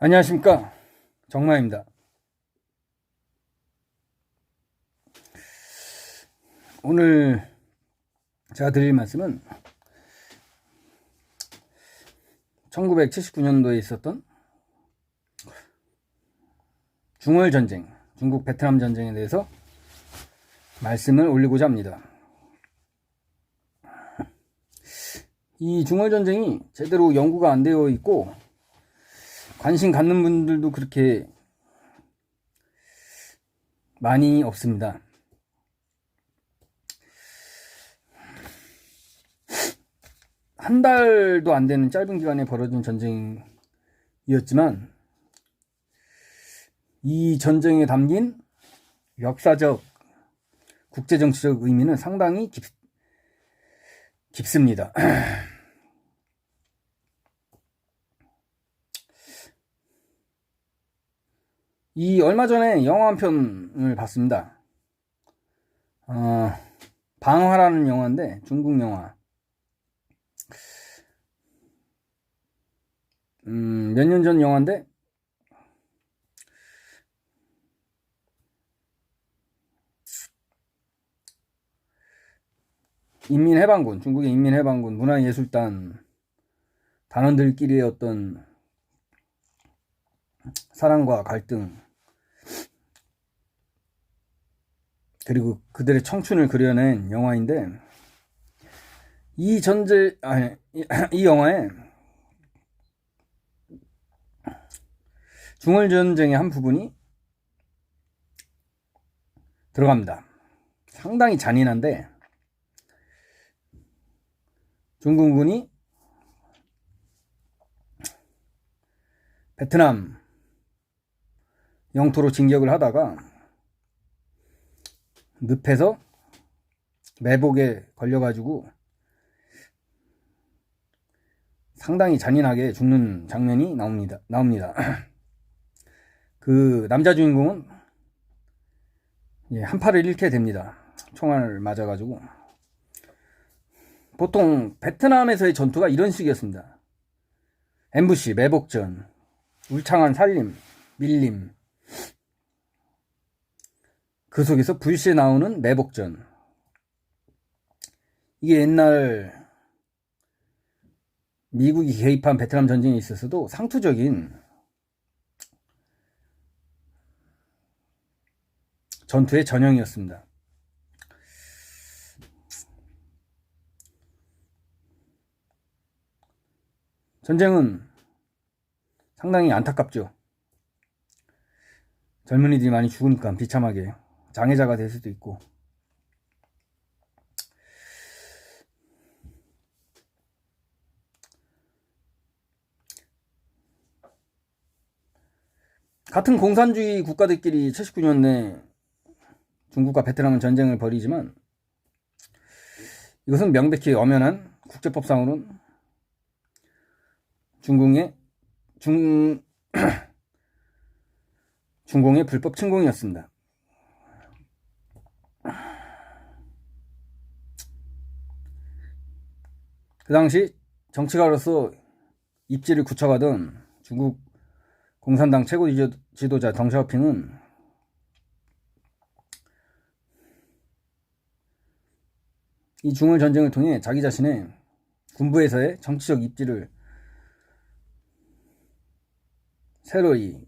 안녕하십니까, 정마입니다. 오늘 제가 드릴 말씀은 1979년도에 있었던 중월전쟁, 중국 베트남 전쟁에 대해서 말씀을 올리고자 합니다. 이 중월전쟁이 제대로 연구가 안 되어 있고 관심 갖는 분들도 그렇게 많이 없습니다. 한 달도 안 되는 짧은 기간에 벌어진 전쟁이었지만 이 전쟁에 담긴 역사적, 국제정치적 의미는 상당히 깊습니다. 이 얼마 전에 영화 한 편을 봤습니다. 방화라는 영화인데, 중국 영화. 몇 년 전 영화인데, 인민해방군, 중국의 인민해방군, 문화예술단 단원들끼리의 어떤 사랑과 갈등, 그리고 그들의 청춘을 그려낸 영화인데, 이 영화에 중월전쟁의 한 부분이 들어갑니다. 상당히 잔인한데, 중국군이 베트남 영토로 진격을 하다가 늪에서 매복에 걸려가지고 상당히 잔인하게 죽는 장면이 나옵니다. 그 남자 주인공은 한 팔을 잃게 됩니다. 총알을 맞아가지고. 보통 베트남에서의 전투가 이런 식이었습니다. 엠부시, 매복전, 울창한 살림, 밀림, 그 속에서 불시에 나오는 매복전. 이게 옛날 미국이 개입한 베트남 전쟁에 있어서도 상투적인 전투의 전형이었습니다. 전쟁은 상당히 안타깝죠. 젊은이들이 많이 죽으니까 비참하게 장애자가 될 수도 있고. 같은 공산주의 국가들끼리 79년에 중국과 베트남은 전쟁을 벌이지만 이것은 명백히 엄연한 국제법상으로는 중공의 불법 침공이었습니다. 그 당시 정치가로서 입지를 굳혀가던 중국 공산당 최고 지도자 덩샤오핑은 이 중월 전쟁을 통해 자기 자신의 군부에서의 정치적 입지를 새로이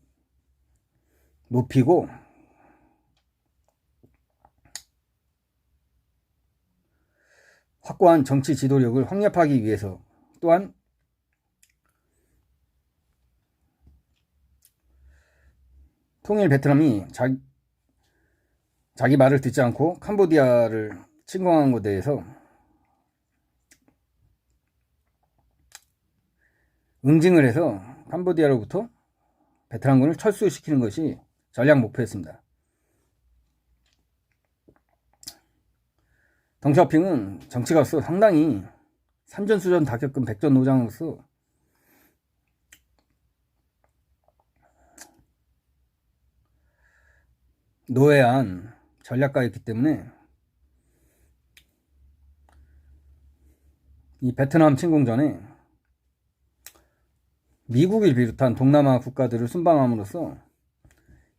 높이고 확고한 정치 지도력을 확립하기 위해서, 또한 통일 베트남이 자기 말을 듣지 않고 캄보디아를 침공한 것에 대해서 응징을 해서 캄보디아로부터 베트남군을 철수시키는 것이 전략 목표였습니다. 덩샤오핑은 정치가로서 상당히 산전수전 다 겪은 백전노장으로서 노회한 전략가였기 때문에 이 베트남 침공 전에 미국을 비롯한 동남아 국가들을 순방함으로써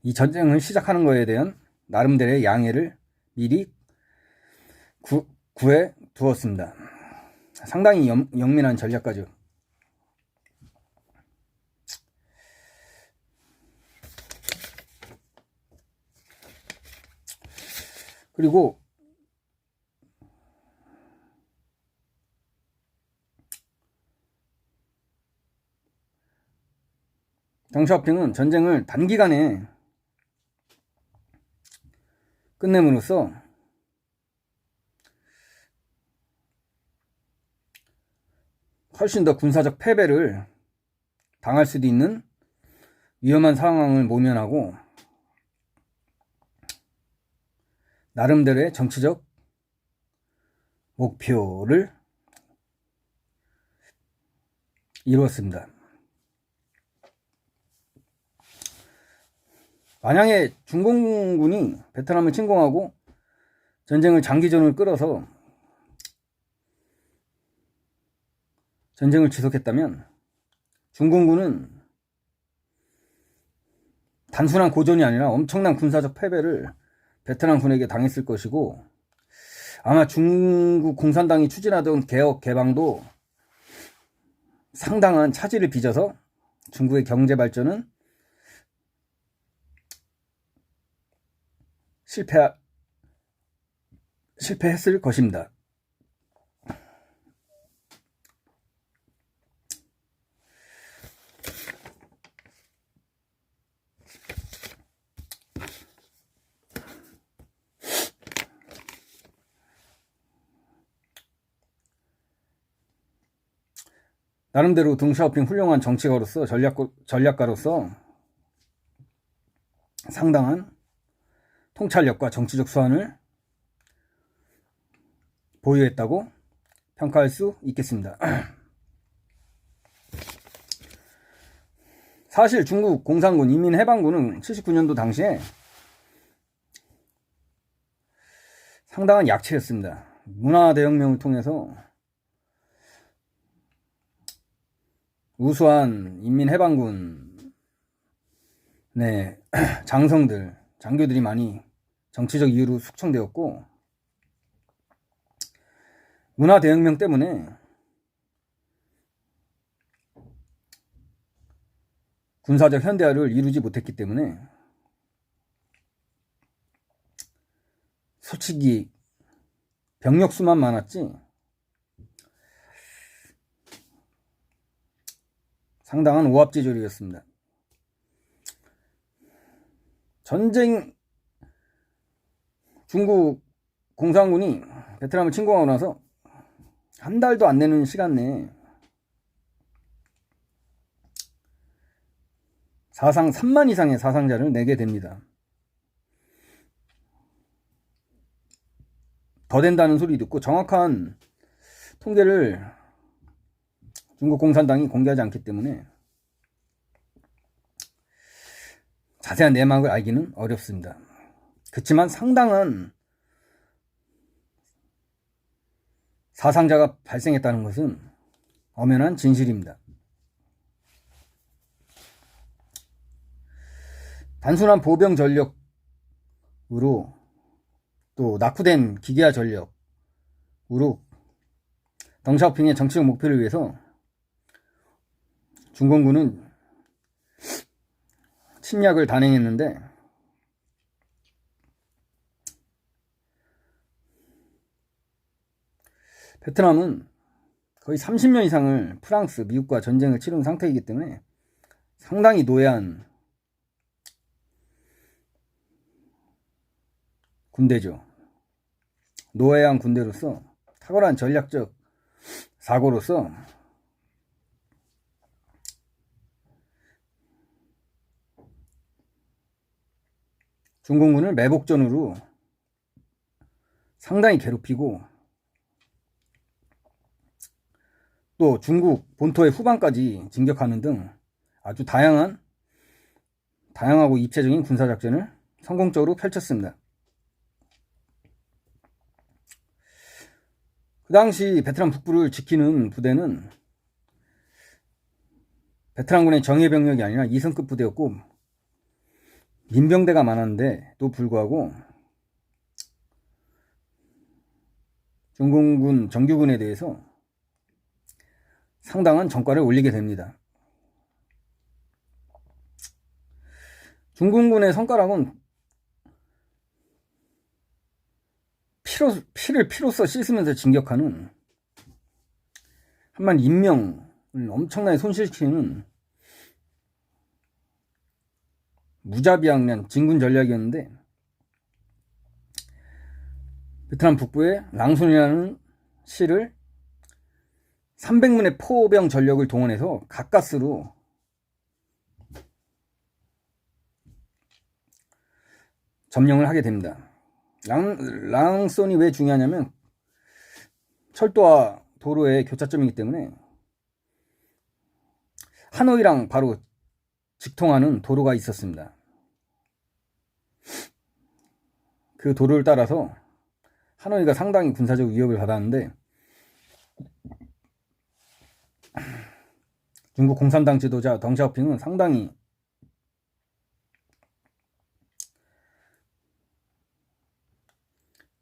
이 전쟁을 시작하는 것에 대한 나름대로의 양해를 미리 구해 두었습니다. 상당히 영민한 전략가죠. 그리고 덩샤오핑은 전쟁을 단기간에 끝냄으로써 훨씬 더 군사적 패배를 당할 수도 있는 위험한 상황을 모면하고 나름대로의 정치적 목표를 이루었습니다. 만약에 중공군이 베트남을 침공하고 전쟁을 장기전을 끌어서 전쟁을 지속했다면 중공군은 단순한 고전이 아니라 엄청난 군사적 패배를 베트남군에게 당했을 것이고, 아마 중국 공산당이 추진하던 개혁 개방도 상당한 차질을 빚어서 중국의 경제 발전은 실패했을 것입니다. 나름대로 덩샤오핑 훌륭한 정치가로서 전략가로서 상당한 통찰력과 정치적 수완을 보유했다고 평가할 수 있겠습니다. 사실 중국 공산군 인민해방군은 79년도 당시에 상당한 약체였습니다. 문화대혁명을 통해서 우수한 인민해방군 장성들, 장교들이 많이 정치적 이유로 숙청되었고, 문화대혁명 때문에 군사적 현대화를 이루지 못했기 때문에 솔직히 병력 수만 많았지 상당한 오합지졸이었습니다. 중국 공산군이 베트남을 침공하고 나서 한 달도 안 되는 시간 내에 사상 3만 이상의 사상자를 내게 됩니다. 더 된다는 소리 듣고 정확한 통계를 중국 공산당이 공개하지 않기 때문에 자세한 내막을 알기는 어렵습니다. 그렇지만 상당한 사상자가 발생했다는 것은 엄연한 진실입니다. 단순한 보병 전력으로 또 낙후된 기계화 전력으로 덩샤오핑의 정치적 목표를 위해서 중공군은 침략을 단행했는데 베트남은 거의 30년 이상을 프랑스, 미국과 전쟁을 치른 상태이기 때문에 상당히 노예한 군대죠. 노예한 군대로서 탁월한 전략적 사고로서 중공군을 매복전으로 상당히 괴롭히고 또 중국 본토의 후방까지 진격하는 등 아주 다양하고 입체적인 군사작전을 성공적으로 펼쳤습니다. 그 당시 베트남 북부를 지키는 부대는 베트남군의 정예 병력이 아니라 2성급 부대였고 민병대가 많았는데도 불구하고 중공군 정규군에 대해서 상당한 전과를 올리게 됩니다. 중공군의 성과락은 피를 피로써 씻으면서 진격하는 한만 인명을 엄청나게 손실시키는 무자비하는 진군 전략이었는데 베트남 북부의 랑순이라는 시를 300문의 포병 전력을 동원해서 가까스로 점령을 하게 됩니다. 랑쏜이 왜 중요하냐면 철도와 도로의 교차점이기 때문에 하노이랑 바로 직통하는 도로가 있었습니다. 그 도로를 따라서 하노이가 상당히 군사적 위협을 받았는데 중국 공산당 지도자 덩샤오핑은 상당히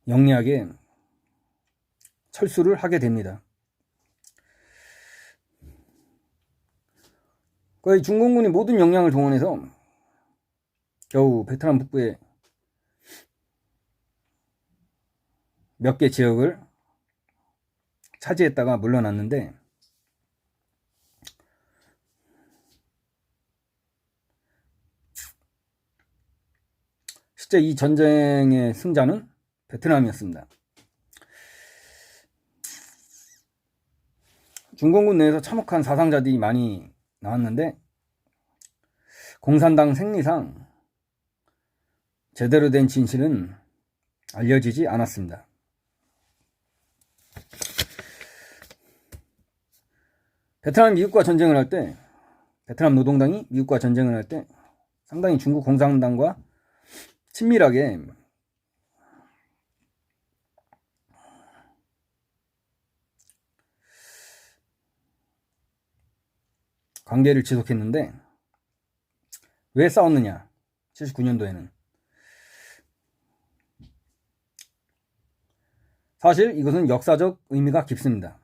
영리하게 철수를 하게 됩니다. 거의 중공군이 모든 역량을 동원해서 겨우 베트남 북부에 몇 개 지역을 차지했다가 물러났는데 실제 이 전쟁의 승자는 베트남이었습니다. 중공군 내에서 참혹한 사상자들이 많이 나왔는데 공산당 생리상 제대로 된 진실은 알려지지 않았습니다. 베트남이 미국과 전쟁을 할 때, 베트남 노동당이 미국과 전쟁을 할 때 상당히 중국 공산당과 친밀하게 관계를 지속했는데 왜 싸웠느냐? 79년도에는 사실 이것은 역사적 의미가 깊습니다.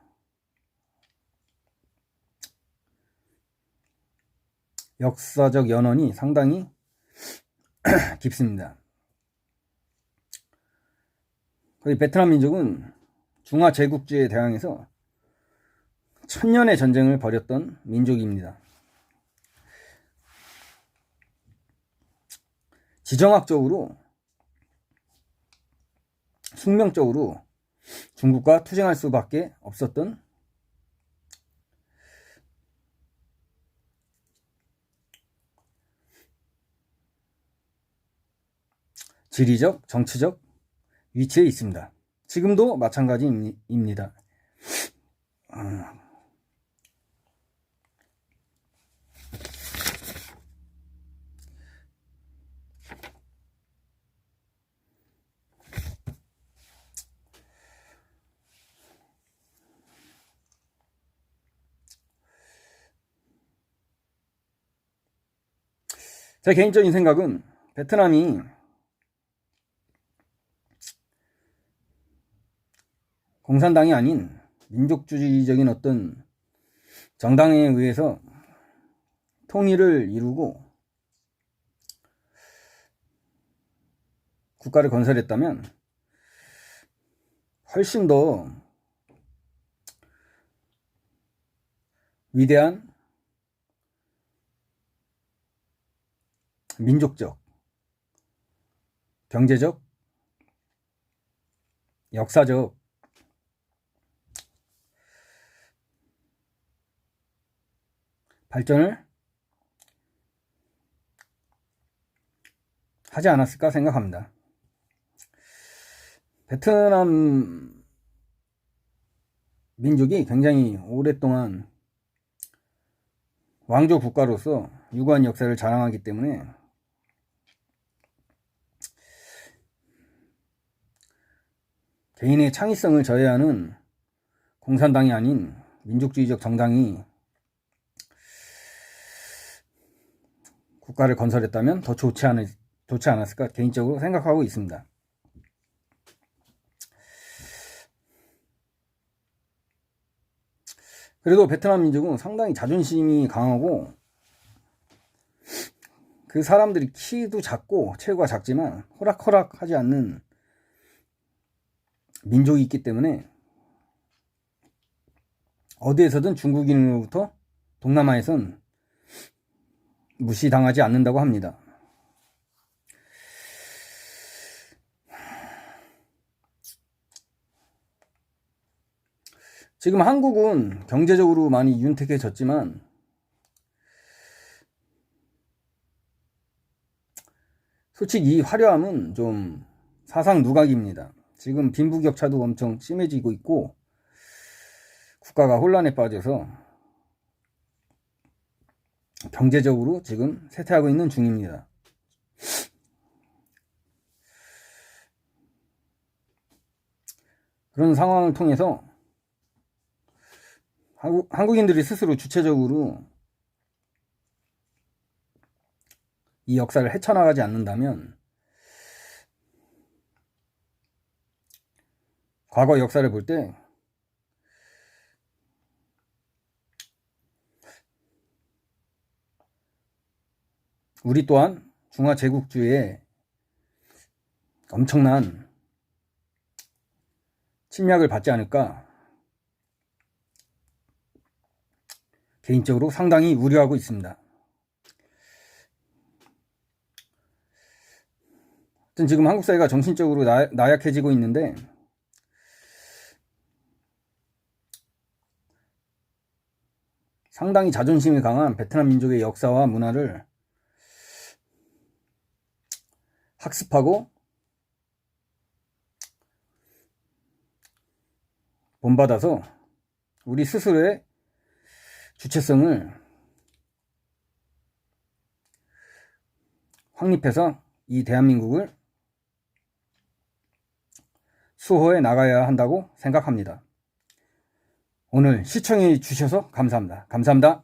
역사적 연원이 상당히 깊습니다. 거의 베트남 민족은 중화 제국주의에 대항해서 천년의 전쟁을 벌였던 민족입니다. 지정학적으로, 숙명적으로 중국과 투쟁할 수밖에 없었던 지리적, 정치적 위치에 있습니다. 지금도 마찬가지입니다. 제 개인적인 생각은 베트남이 공산당이 아닌 민족주의적인 어떤 정당에 의해서 통일을 이루고 국가를 건설했다면 훨씬 더 위대한 민족적, 경제적, 역사적 발전을 하지 않았을까 생각합니다. 베트남 민족이 굉장히 오랫동안 왕조 국가로서 유구한 역사를 자랑하기 때문에 개인의 창의성을 저해하는 공산당이 아닌 민족주의적 정당이 국가를 건설했다면 더 좋지 않았을까 개인적으로 생각하고 있습니다. 그래도 베트남 민족은 상당히 자존심이 강하고 그 사람들이 키도 작고 체구가 작지만 호락호락하지 않는 민족이 있기 때문에 어디에서든 중국인으로부터 동남아에선 무시당하지 않는다고 합니다. 지금 한국은 경제적으로 많이 윤택해졌지만 솔직히 이 화려함은 좀 사상 누각입니다. 지금 빈부격차도 엄청 심해지고 있고 국가가 혼란에 빠져서 경제적으로 지금 쇠퇴하고 있는 중입니다. 그런 상황을 통해서 한국인들이 스스로 주체적으로 이 역사를 헤쳐나가지 않는다면 과거 역사를 볼 때 우리 또한 중화제국주의의 엄청난 침략을 받지 않을까 개인적으로 상당히 우려하고 있습니다. 지금 한국 사회가 정신적으로 나약해지고 있는데 상당히 자존심이 강한 베트남 민족의 역사와 문화를 학습하고 본받아서 우리 스스로의 주체성을 확립해서 이 대한민국을 수호해 나가야 한다고 생각합니다. 오늘 시청해 주셔서 감사합니다. 감사합니다.